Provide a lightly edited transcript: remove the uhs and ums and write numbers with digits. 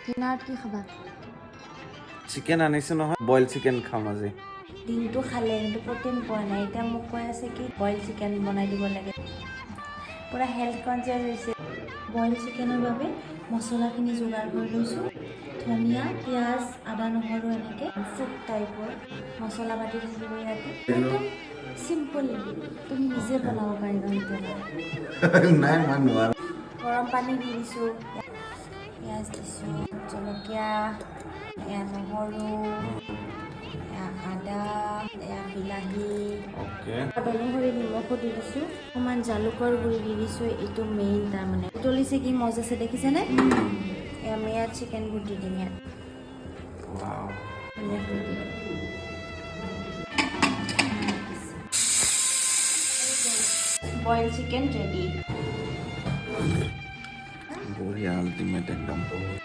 ডিনাৰত কি খাবা? চিকেন আনিছো নহয়, বইল চিকেন খাম আজি। দিনটো খালে কিন্তু প্ৰটিন পোৱা নাই, এতিয়া মোক কৈ আছে কি বইল চিকেন বনাই দিব লাগে। পূৰা হেল্থ কনচিয়াছ হৈছে। বইল চিকেনৰ বাবে মছলাখিনি যোগাৰ কৰি লৈছোঁ। ধনিয়া, পিঁয়াজ, আদা, নহৰু এনেকৈ চুপ টাইপৰ মছলা পাতি থাকিব ইয়াতে। একদম চিম্পল, তুমি নিজে বনাব পাৰিবা কেতিয়াবা। নাই মই নোৱাৰোঁ। গৰম পানী দি দিছোঁ, পিঁয়াজ দিছোঁ, জলকীয়া, এয়া নহৰু, এয়া আদা, এয়া বিলাহী, অনুসৰি নিমখো দি দিছোঁ, অকণমান জালুকৰ গুড়ি দি দিছোঁ। এইটো মেইন তাৰমানে উতলিছে কি মজা আছে দেখিছেনে? এয়া আমি ইয়াত চিকেনবোৰ দি দিম ইয়াত। Boil chicken ready. বঢ়িয়া, আল্টিমেট একদম।